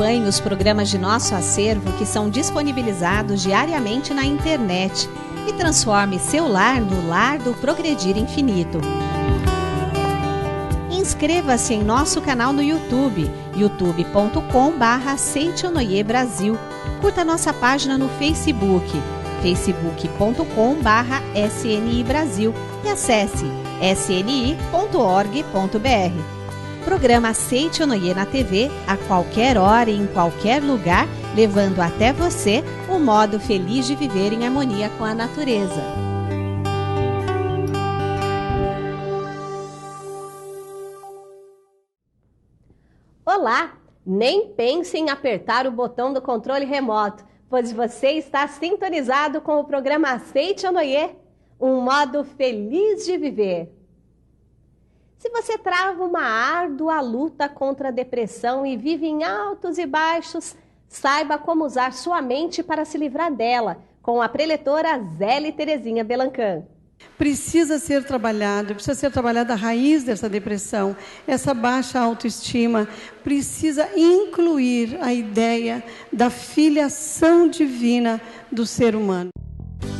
Acompanhe os programas de nosso acervo que são disponibilizados diariamente na internet e transforme seu lar no lar do Progredir Infinito. Inscreva-se em nosso canal no YouTube, youtube.com/Seichonoye Brasil. Curta nossa página no Facebook, facebook.com/SNI Brasil e acesse sni.org.br. Programa Seichonoye na TV a qualquer hora e em qualquer lugar, levando até você o modo feliz de viver em harmonia com a natureza. Olá! Nem pense em apertar o botão do controle remoto, pois você está sintonizado com o programa Seichonoye, um modo feliz de viver. Se você trava uma árdua luta contra a depressão e vive em altos e baixos, saiba como usar sua mente para se livrar dela, com a preletora Zélia Terezinha Belancan. Precisa ser trabalhada a raiz dessa depressão, essa baixa autoestima. Precisa incluir a ideia da filiação divina do ser humano.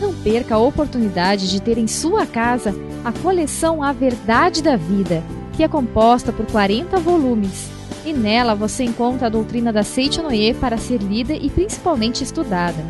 Não perca a oportunidade de ter em sua casa a coleção A Verdade da Vida, que é composta por 40 volumes. E nela você encontra a doutrina da Seichonoye para ser lida e principalmente estudada.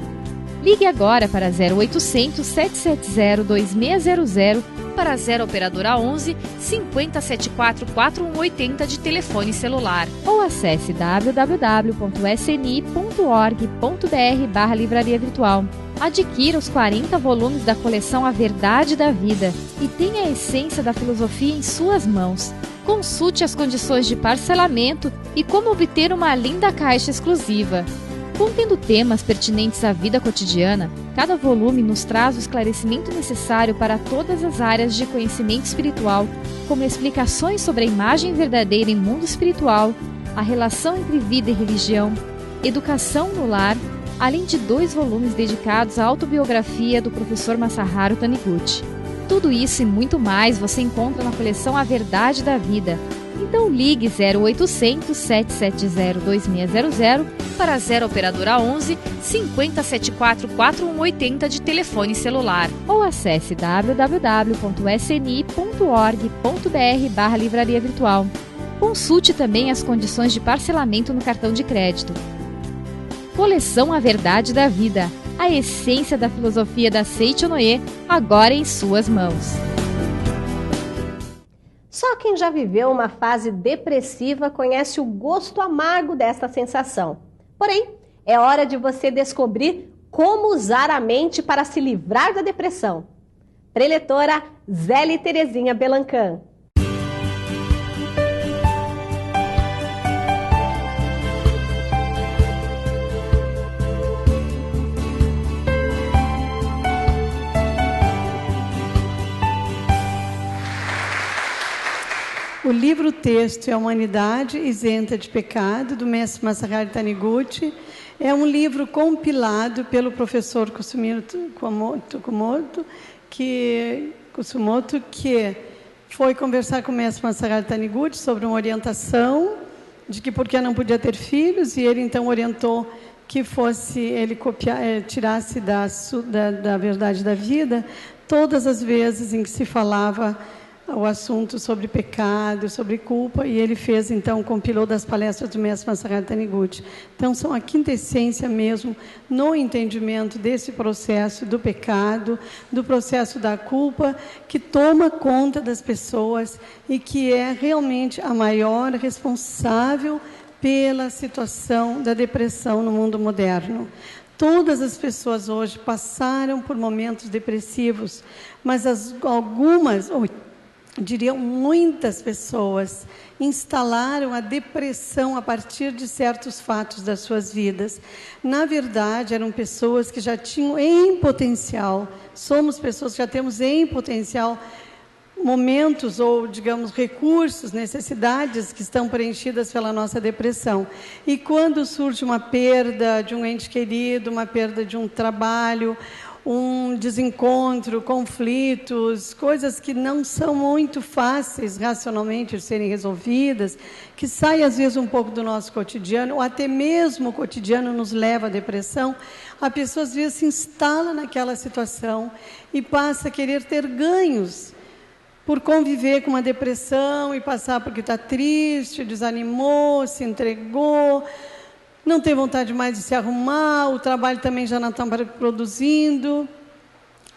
Ligue agora para 0800 770 2600 para 0 operadora 11 5074 4180 de telefone celular ou acesse www.sni.org.br/livraria virtual. Adquira os 40 volumes da coleção A Verdade da Vida e tenha a essência da filosofia em suas mãos. Consulte as condições de parcelamento e como obter uma linda caixa exclusiva. Contendo temas pertinentes à vida cotidiana, cada volume nos traz o esclarecimento necessário para todas as áreas de conhecimento espiritual, como explicações sobre a imagem verdadeira em mundo espiritual, a relação entre vida e religião, educação no lar, além de 2 volumes dedicados à autobiografia do professor Masaharu Taniguchi. Tudo isso e muito mais você encontra na coleção A Verdade da Vida. Então ligue 0800 770 2600 para 0 operadora 11 5074 4180 de telefone celular ou acesse www.sni.org.br/livraria virtual. Consulte também as condições de parcelamento no cartão de crédito. Coleção A Verdade da Vida, a essência da filosofia da Seichonoye, agora em suas mãos. Só quem já viveu uma fase depressiva conhece o gosto amargo desta sensação. Porém, é hora de você descobrir como usar a mente para se livrar da depressão. Preletora Zélia Terezinha Belancan. O livro-texto é A Humanidade Isenta de Pecado, do mestre Masaharu Taniguchi. É um livro compilado pelo professor Kusumoto, que foi conversar com o mestre Masaharu Taniguchi sobre uma orientação de que por que não podia ter filhos, e ele então orientou que ele tirasse da verdade da vida todas as vezes em que se falava o assunto sobre pecado, sobre culpa, e ele fez, então, compilou das palestras do mestre Masaharu Taniguchi. Então, são a quintessência mesmo no entendimento desse processo do pecado, do processo da culpa, que toma conta das pessoas e que é realmente a maior responsável pela situação da depressão no mundo moderno. Todas as pessoas hoje passaram por momentos depressivos, mas muitas pessoas instalaram a depressão a partir de certos fatos das suas vidas. Na verdade, eram pessoas que já tinham em potencial, somos pessoas que já temos em potencial momentos ou, digamos, recursos, necessidades que estão preenchidas pela nossa depressão. E quando surge uma perda de um ente querido, uma perda de um trabalho, um desencontro, conflitos, coisas que não são muito fáceis racionalmente de serem resolvidas, que saem às vezes um pouco do nosso cotidiano, ou até mesmo o cotidiano nos leva à depressão, a pessoa às vezes se instala naquela situação e passa a querer ter ganhos por conviver com uma depressão e passar porque está triste, desanimou, se entregou, não tem vontade mais de se arrumar, o trabalho também já não está produzindo,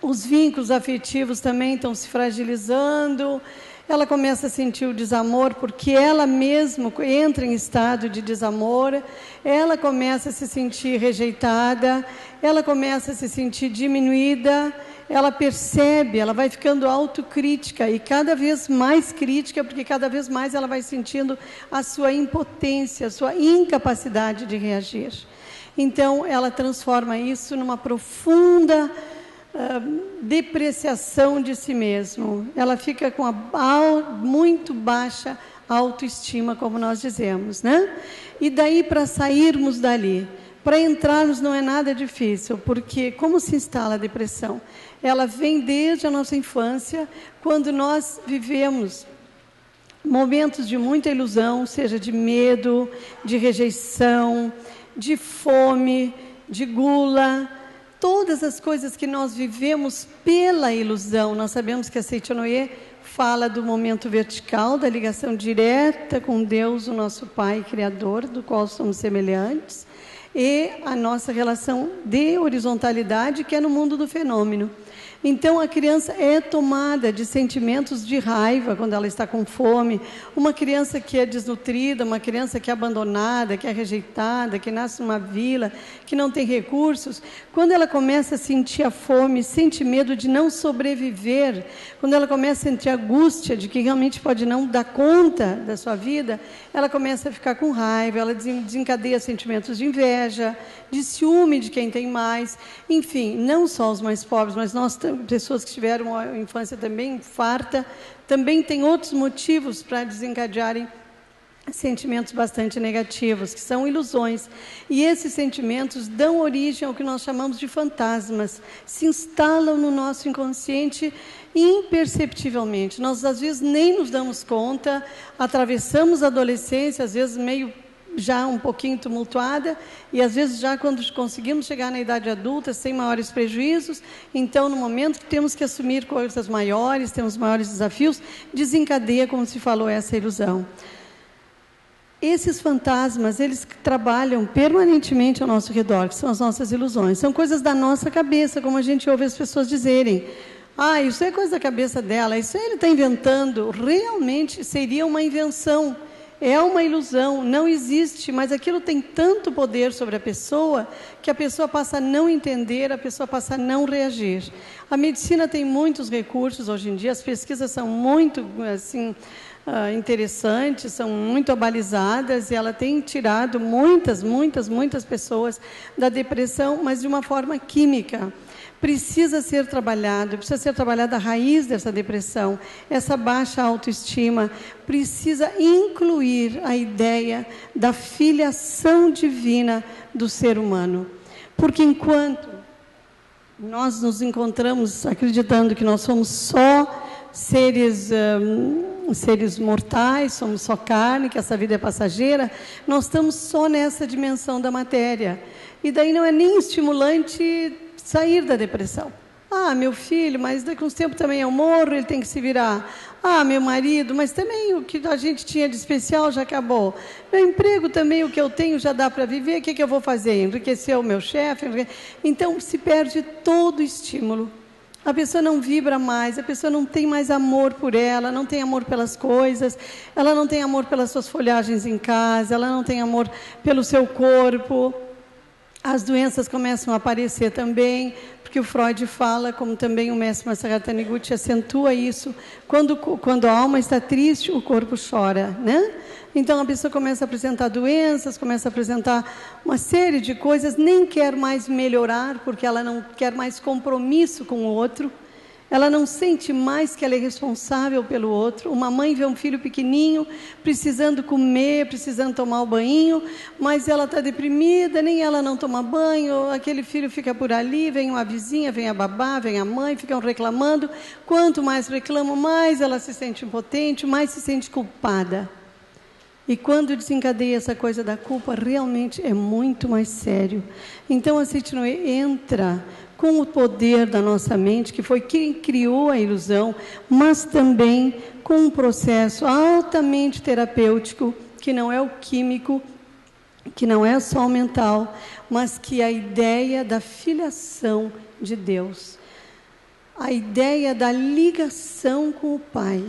os vínculos afetivos também estão se fragilizando, ela começa a sentir o desamor porque ela mesma entra em estado de desamor, ela começa a se sentir rejeitada, ela começa a se sentir diminuída, ela percebe, ela vai ficando autocrítica e cada vez mais crítica, porque cada vez mais ela vai sentindo a sua impotência, a sua incapacidade de reagir. Então, ela transforma isso numa profunda depreciação de si mesmo. Ela fica com muito baixa autoestima, como nós dizemos, né? E daí, para sairmos dali, para entrarmos não é nada difícil, porque como se instala a depressão? Ela vem desde a nossa infância, quando nós vivemos momentos de muita ilusão, seja de medo, de rejeição, de fome, de gula, todas as coisas que nós vivemos pela ilusão. Nós sabemos que a Seichonoye fala do momento vertical, da ligação direta com Deus, o nosso Pai Criador, do qual somos semelhantes, e a nossa relação de horizontalidade, que é no mundo do fenômeno. Então, a criança é tomada de sentimentos de raiva quando ela está com fome. Uma criança que é desnutrida, uma criança que é abandonada, que é rejeitada, que nasce numa vila, que não tem recursos, quando ela começa a sentir a fome, sente medo de não sobreviver, quando ela começa a sentir angústia de que realmente pode não dar conta da sua vida, ela começa a ficar com raiva, ela desencadeia sentimentos de inveja, de ciúme de quem tem mais, enfim, não só os mais pobres, mas nós, pessoas que tiveram uma infância também farta, também tem outros motivos para desencadearem sentimentos bastante negativos, que são ilusões. E esses sentimentos dão origem ao que nós chamamos de fantasmas, se instalam no nosso inconsciente imperceptivelmente. Nós, às vezes, nem nos damos conta, atravessamos a adolescência, às vezes meio já um pouquinho tumultuada, e às vezes já quando conseguimos chegar na idade adulta, sem maiores prejuízos, então no momento que temos que assumir coisas maiores, temos maiores desafios, desencadeia, como se falou, essa ilusão. Esses fantasmas, eles trabalham permanentemente ao nosso redor, que são as nossas ilusões, são coisas da nossa cabeça, como a gente ouve as pessoas dizerem: ah, isso é coisa da cabeça dela, isso ele está inventando. Realmente seria uma invenção, é uma ilusão, não existe, mas aquilo tem tanto poder sobre a pessoa que a pessoa passa a não entender, a pessoa passa a não reagir. A medicina tem muitos recursos hoje em dia, as pesquisas são muito interessantes, são muito abalizadas, e ela tem tirado muitas pessoas da depressão, mas de uma forma química. Precisa ser trabalhada a raiz dessa depressão, essa baixa autoestima, precisa incluir a ideia da filiação divina do ser humano. Porque enquanto nós nos encontramos acreditando que nós somos só seres mortais, somos só carne, que essa vida é passageira, nós estamos só nessa dimensão da matéria. E daí não é nem estimulante sair da depressão. Ah, meu filho, mas daqui a uns tempos também eu morro, ele tem que se virar. Ah, meu marido, mas também o que a gente tinha de especial já acabou. Meu emprego também, o que eu tenho já dá para viver, o que eu vou fazer? Enriquecer o meu chefe? Então, se perde todo o estímulo. A pessoa não vibra mais, a pessoa não tem mais amor por ela, não tem amor pelas coisas, ela não tem amor pelas suas folhagens em casa, ela não tem amor pelo seu corpo. As doenças começam a aparecer também, porque o Freud fala, como também o mestre Masaharu Taniguchi acentua isso, quando a alma está triste, o corpo chora, né? Então a pessoa começa a apresentar doenças, começa a apresentar uma série de coisas, nem quer mais melhorar, porque ela não quer mais compromisso com o outro. Ela não sente mais que ela é responsável pelo outro. Uma mãe vê um filho pequenininho, precisando comer, precisando tomar o banho, mas ela está deprimida, nem ela não toma banho, aquele filho fica por ali, vem uma vizinha, vem a babá, vem a mãe, ficam reclamando. Quanto mais reclamam, mais ela se sente impotente, mais se sente culpada. E quando desencadeia essa coisa da culpa, realmente é muito mais sério. Então, a Seita Inoue entra com o poder da nossa mente, que foi quem criou a ilusão, mas também com um processo altamente terapêutico, que não é o químico, que não é só o mental, mas que é a ideia da filiação de Deus, a ideia da ligação com o Pai,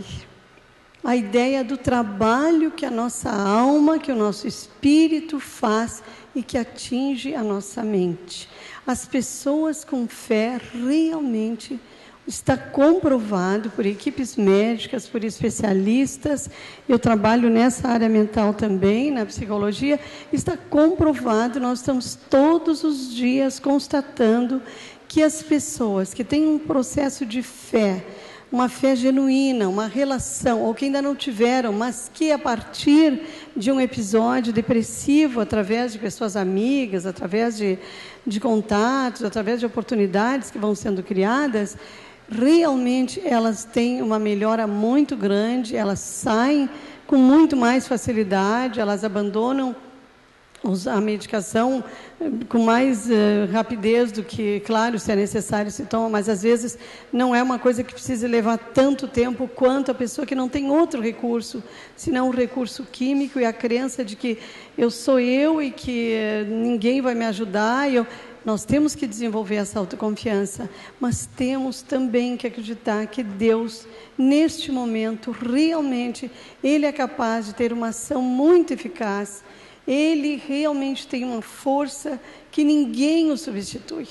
a ideia do trabalho que a nossa alma, que o nosso espírito faz e que atinge a nossa mente. As pessoas com fé realmente, está comprovado por equipes médicas, por especialistas, eu trabalho nessa área mental também, na psicologia, está comprovado, nós estamos todos os dias constatando que as pessoas que têm um processo de fé, uma fé genuína, uma relação, ou que ainda não tiveram, mas que a partir de um episódio depressivo, através de pessoas amigas, através de contatos, através de oportunidades que vão sendo criadas, realmente elas têm uma melhora muito grande, elas saem com muito mais facilidade, elas abandonam a medicação com mais rapidez do que, claro, se é necessário se toma, mas às vezes não é uma coisa que precisa levar tanto tempo quanto a pessoa que não tem outro recurso, senão o recurso químico e a crença de que eu sou eu e que ninguém vai me ajudar. Nós temos que desenvolver essa autoconfiança, mas temos também que acreditar que Deus, neste momento, realmente, Ele é capaz de ter uma ação muito eficaz. Ele realmente tem uma força que ninguém o substitui.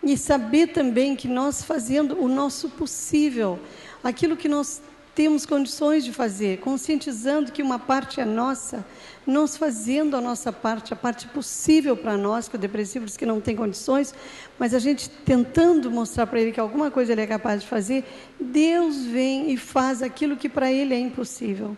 E saber também que nós fazendo o nosso possível, aquilo que nós temos condições de fazer, conscientizando que uma parte é nossa, nós fazendo a nossa parte, a parte possível para nós, que o depressivo diz que não tem condições, mas a gente tentando mostrar para ele que alguma coisa ele é capaz de fazer, Deus vem e faz aquilo que para ele é impossível.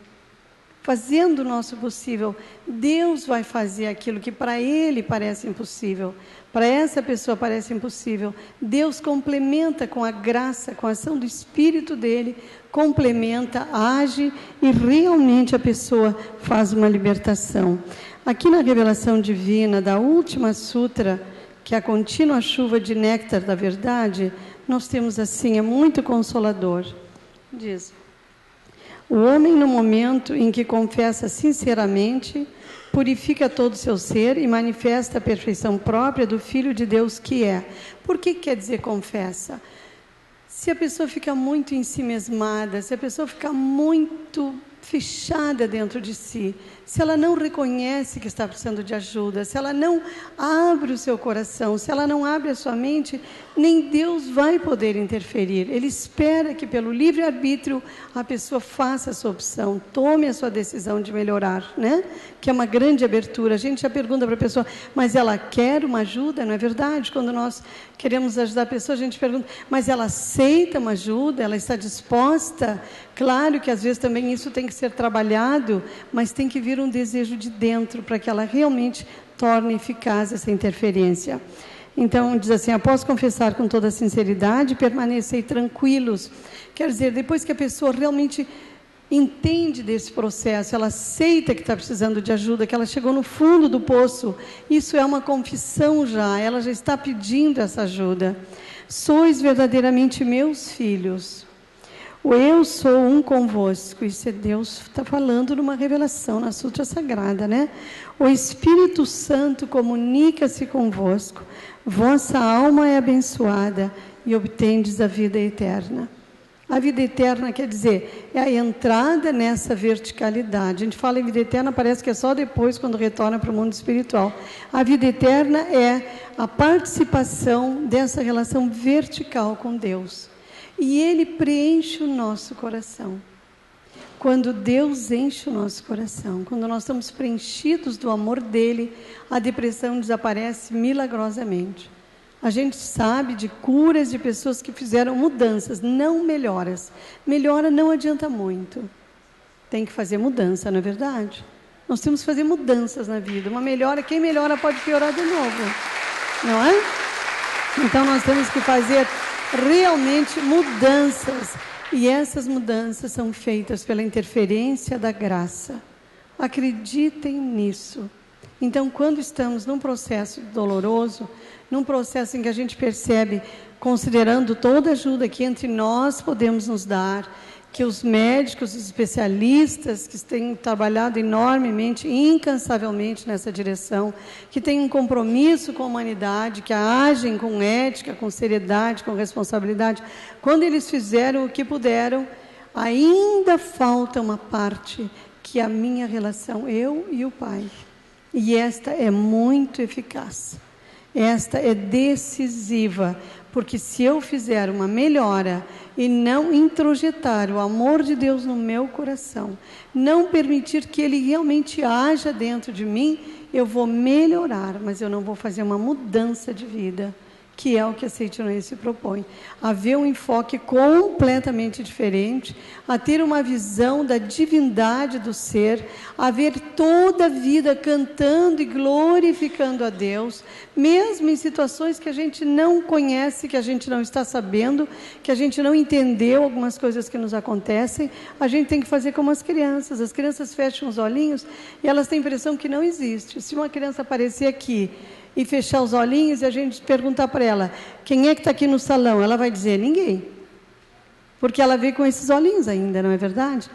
Fazendo o nosso possível, Deus vai fazer aquilo que para ele parece impossível. Para essa pessoa parece impossível. Deus complementa com a graça, com a ação do Espírito dele, complementa, age e realmente a pessoa faz uma libertação. Aqui na revelação divina da última sutra, que é a contínua chuva de néctar da verdade, nós temos assim, é muito consolador. Diz: o homem, no momento em que confessa sinceramente, purifica todo o seu ser e manifesta a perfeição própria do Filho de Deus que é. Por que quer dizer confessa? Se a pessoa fica muito ensimesmada, se a pessoa fica muito fechada dentro de si, se ela não reconhece que está precisando de ajuda, se ela não abre o seu coração, se ela não abre a sua mente, nem Deus vai poder interferir. Ele espera que pelo livre-arbítrio a pessoa faça a sua opção, tome a sua decisão de melhorar, né? Que é uma grande abertura. A gente já pergunta para a pessoa, mas ela quer uma ajuda? Não é verdade? Quando nós queremos ajudar a pessoa, a gente pergunta, mas ela aceita uma ajuda? Ela está disposta? Claro que às vezes também isso tem que ser trabalhado, mas tem que vir um desejo de dentro para que ela realmente torne eficaz essa interferência. Então, diz assim, após confessar com toda sinceridade, permanecei tranquilos. Quer dizer, depois que a pessoa realmente entende desse processo, ela aceita que está precisando de ajuda, que ela chegou no fundo do poço, isso é uma confissão já, ela já está pedindo essa ajuda. Sois verdadeiramente meus filhos. O eu sou um convosco. Isso é Deus está falando numa revelação na Sutra Sagrada, né? O Espírito Santo comunica-se convosco. Vossa alma é abençoada e obtendes a vida eterna. A vida eterna quer dizer, é a entrada nessa verticalidade. A gente fala em vida eterna, parece que é só depois, quando retorna para o mundo espiritual. A vida eterna é a participação dessa relação vertical com Deus. E Ele preenche o nosso coração. Quando Deus enche o nosso coração, quando nós estamos preenchidos do amor dEle, a depressão desaparece milagrosamente. A gente sabe de curas de pessoas que fizeram mudanças, não melhoras. Melhora não adianta muito. Tem que fazer mudança, não é verdade? Nós temos que fazer mudanças na vida. Uma melhora, quem melhora pode piorar de novo, não é? Então nós temos que fazer realmente mudanças. E essas mudanças são feitas pela interferência da graça. Acreditem nisso. Então, quando estamos num processo doloroso, num processo em que a gente percebe, considerando toda a ajuda que entre nós podemos nos dar, que os médicos, os especialistas que têm trabalhado enormemente, incansavelmente nessa direção, que têm um compromisso com a humanidade, que agem com ética, com seriedade, com responsabilidade, quando eles fizeram o que puderam, ainda falta uma parte, que é a minha relação, eu e o Pai. E esta é muito eficaz. Esta é decisiva, porque se eu fizer uma melhora e não introjetar o amor de Deus no meu coração, não permitir que Ele realmente haja dentro de mim, eu vou melhorar, mas eu não vou fazer uma mudança de vida, que é o que a Seite Noé se propõe. A ver um enfoque completamente diferente, a ter uma visão da divindade do ser, a ver toda a vida cantando e glorificando a Deus, mesmo em situações que a gente não conhece, que a gente não está sabendo, que a gente não entendeu algumas coisas que nos acontecem, a gente tem que fazer como as crianças fecham os olhinhos e elas têm a impressão que não existe. Se uma criança aparecer aqui e fechar os olhinhos e a gente perguntar para ela, quem é que está aqui no salão? Ela vai dizer, ninguém. Porque ela vê com esses olhinhos ainda, não é verdade?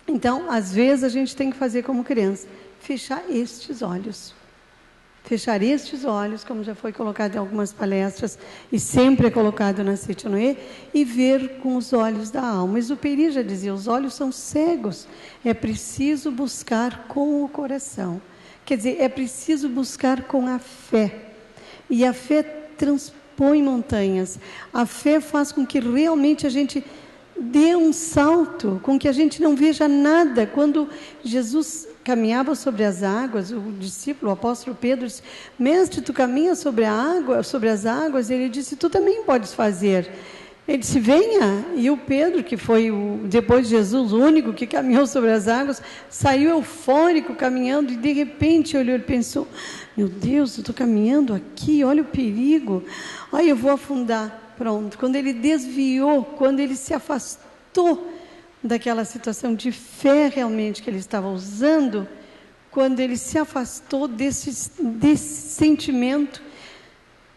Então, às vezes a gente tem que fazer como criança, fechar estes olhos. Fechar estes olhos, como já foi colocado em algumas palestras, e sempre é colocado na Seite Noé, e ver com os olhos da alma. Exupéry já dizia, os olhos são cegos, é preciso buscar com o coração. Quer dizer, é preciso buscar com a fé. E a fé transpõe montanhas. A fé faz com que realmente a gente dê um salto, com que a gente não veja nada. Quando Jesus caminhava sobre as águas, o discípulo, o apóstolo Pedro, disse, mestre, tu caminhas sobre a água, sobre as águas? Ele disse, tu também podes fazer. Ele disse, venha. E o Pedro, que foi, depois de Jesus, o único que caminhou sobre as águas, saiu eufórico caminhando e de repente olhou e pensou, meu Deus, eu estou caminhando aqui, olha o perigo, eu vou afundar. Pronto, quando ele desviou, quando ele se afastou daquela situação de fé realmente que ele estava usando, quando ele se afastou desse sentimento,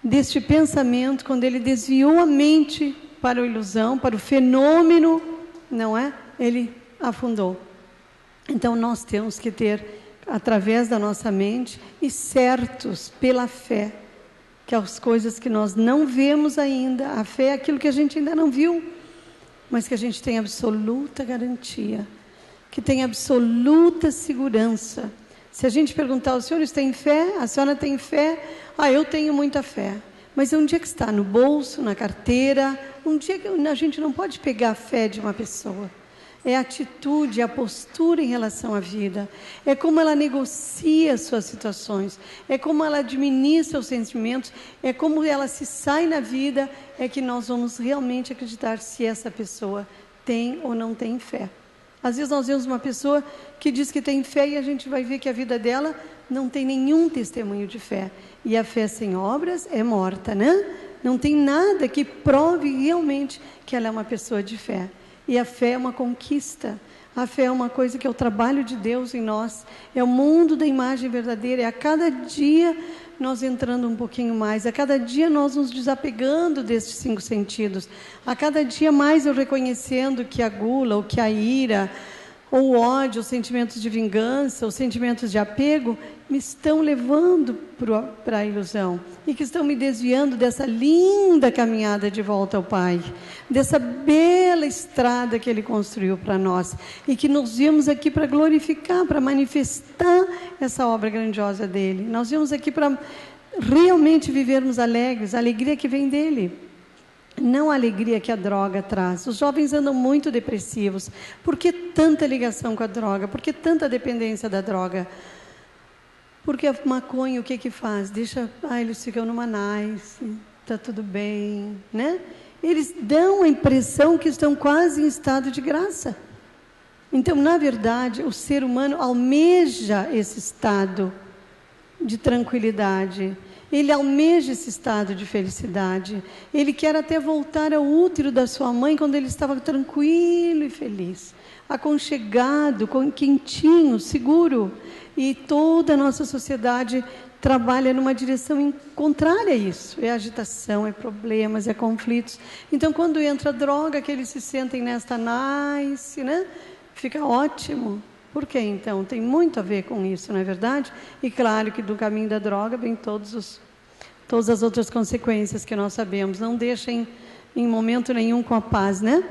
deste pensamento, quando ele desviou a mente para a ilusão, para o fenômeno, não é? Ele afundou. Então nós temos que ter, através da nossa mente, e certos pela fé, que as coisas que nós não vemos ainda, a fé é aquilo que a gente ainda não viu, mas que a gente tem absoluta garantia, que tem absoluta segurança. Se a gente perguntar, os senhores têm fé? A senhora tem fé? Eu tenho muita fé. Mas onde é que está? No bolso, na carteira? Um dia que a gente não pode pegar a fé de uma pessoa. É a atitude, a postura em relação à vida. É como ela negocia as suas situações. É como ela administra os sentimentos. É como ela se sai na vida. É que nós vamos realmente acreditar se essa pessoa tem ou não tem fé. Às vezes nós vemos uma pessoa que diz que tem fé e a gente vai ver que a vida dela não tem nenhum testemunho de fé. E a fé sem obras é morta, né? Não tem nada que prove realmente que ela é uma pessoa de fé. E a fé é uma conquista. A fé é uma coisa que é o trabalho de Deus em nós. É o mundo da imagem verdadeira. É a cada dia nós entrando um pouquinho mais. A cada dia nós nos desapegando destes 5 sentidos. A cada dia mais eu reconhecendo que a gula, ou que a ira, ou o ódio, os sentimentos de vingança, os sentimentos de apego, me estão levando para a ilusão. E que estão me desviando dessa linda caminhada de volta ao Pai. Dessa bela estrada que Ele construiu para nós. E que nós viemos aqui para glorificar, para manifestar essa obra grandiosa dEle. Nós viemos aqui para realmente vivermos alegres, a alegria que vem dEle. Não a alegria que a droga traz. Os jovens andam muito depressivos. Por que tanta ligação com a droga? Por que tanta dependência da droga? Porque a maconha, o que faz? Eles ficam numa nice, está tudo bem, né? Eles dão a impressão que estão quase em estado de graça. Então, na verdade, o ser humano almeja esse estado de tranquilidade. Ele almeja esse estado de felicidade. Ele quer até voltar ao útero da sua mãe quando ele estava tranquilo e feliz, aconchegado, quentinho, seguro. E toda a nossa sociedade trabalha numa direção contrária a isso. É agitação, é problemas, é conflitos. Então, quando entra a droga, que eles se sentem nesta nice, né? Fica ótimo. Por quê, então? Tem muito a ver com isso, não é verdade? E claro que do caminho da droga vem todas as outras consequências que nós sabemos. Não deixem em momento nenhum com a paz, né?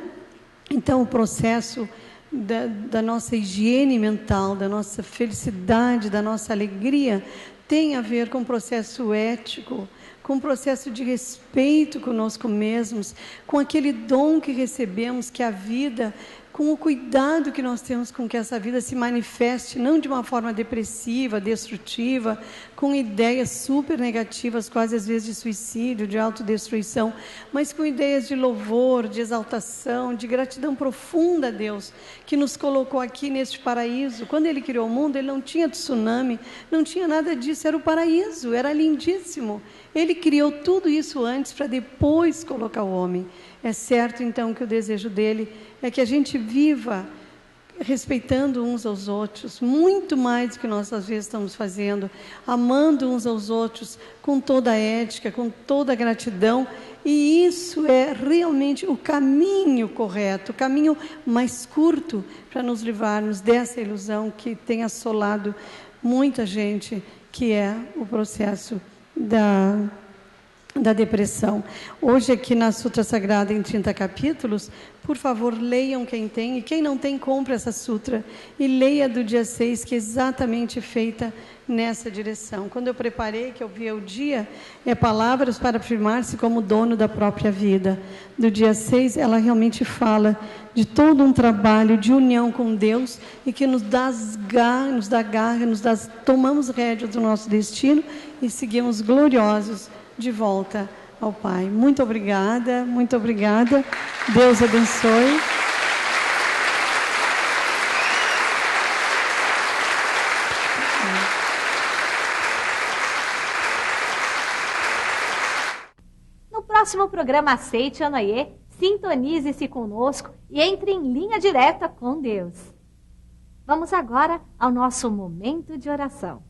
Então, o processo da nossa higiene mental, da nossa felicidade, da nossa alegria, tem a ver com o processo ético, com o processo de respeito conosco mesmos, com aquele dom que recebemos, que é a vida, com o cuidado que nós temos com que essa vida se manifeste, não de uma forma depressiva, destrutiva, com ideias super negativas, quase às vezes de suicídio, de autodestruição, mas com ideias de louvor, de exaltação, de gratidão profunda a Deus, que nos colocou aqui neste paraíso. Quando Ele criou o mundo, Ele não tinha tsunami, não tinha nada disso, era o paraíso, era lindíssimo. Ele criou tudo isso antes para depois colocar o homem. É certo, então, que o desejo dele é que a gente viva respeitando uns aos outros, muito mais do que nós às vezes estamos fazendo, amando uns aos outros com toda a ética, com toda a gratidão, e isso é realmente o caminho correto, o caminho mais curto para nos livrarmos dessa ilusão que tem assolado muita gente, que é o processo da depressão. Hoje aqui na Sutra Sagrada em 30 capítulos, por favor, leiam quem tem, e quem não tem, compre essa Sutra e leia do dia 6, que é exatamente feita nessa direção. Quando eu preparei, que eu vi o dia, é palavras para afirmar-se como dono da própria vida. Do dia 6, ela realmente fala de todo um trabalho de união com Deus e que nos dá garra, tomamos rédea do nosso destino e seguimos gloriosos de volta ao Pai. Muito obrigada, muito obrigada. Deus abençoe. No próximo programa Aceite Anoye, sintonize-se conosco e entre em linha direta com Deus. Vamos agora ao nosso momento de oração.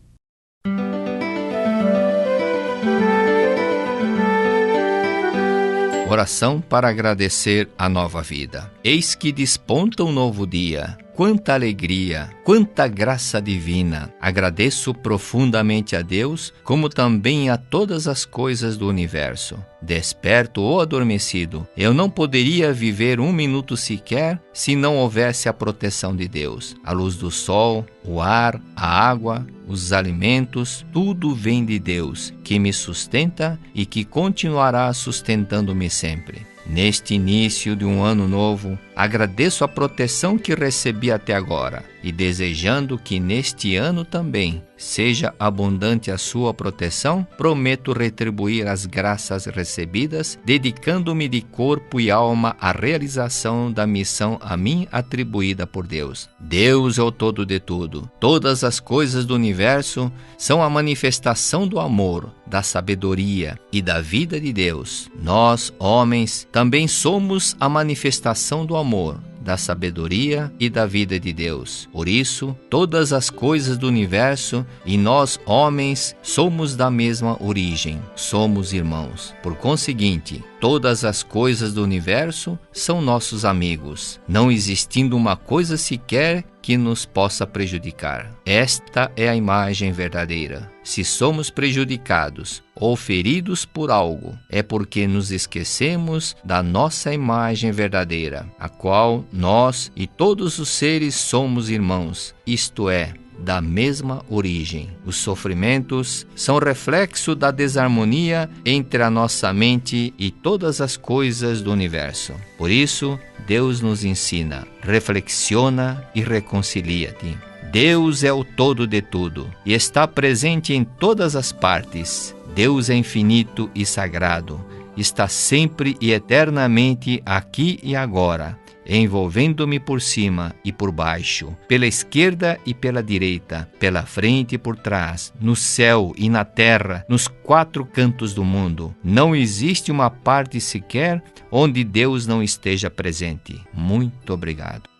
Oração para agradecer a nova vida. Eis que desponta um novo dia. Quanta alegria, quanta graça divina. Agradeço profundamente a Deus, como também a todas as coisas do universo. Desperto ou adormecido, eu não poderia viver um minuto sequer se não houvesse a proteção de Deus. A luz do sol, o ar, a água, os alimentos, tudo vem de Deus, que me sustenta e que continuará sustentando-me sempre. Neste início de um ano novo, agradeço a proteção que recebi até agora e desejando que neste ano também seja abundante a sua proteção, prometo retribuir as graças recebidas, dedicando-me de corpo e alma à realização da missão a mim atribuída por Deus. Deus é o todo de tudo. Todas as coisas do universo são a manifestação do amor, da sabedoria e da vida de Deus. Nós, homens, também somos a manifestação do amor, da sabedoria e da vida de Deus. Por isso, todas as coisas do universo e nós, homens, somos da mesma origem, somos irmãos. Por conseguinte, todas as coisas do universo são nossos amigos, não existindo uma coisa sequer que nos possa prejudicar. Esta é a imagem verdadeira. Se somos prejudicados ou feridos por algo, é porque nos esquecemos da nossa imagem verdadeira, a qual nós e todos os seres somos irmãos, isto é, da mesma origem. Os sofrimentos são reflexo da desarmonia entre a nossa mente e todas as coisas do universo. Por isso, Deus nos ensina: reflexiona e reconcilia-te. Deus é o todo de tudo e está presente em todas as partes. Deus é infinito e sagrado está sempre e eternamente aqui e agora, envolvendo-me por cima e por baixo, pela esquerda e pela direita, pela frente e por trás, no céu e na terra, nos 4 cantos do mundo. Não existe uma parte sequer onde Deus não esteja presente. Muito obrigado.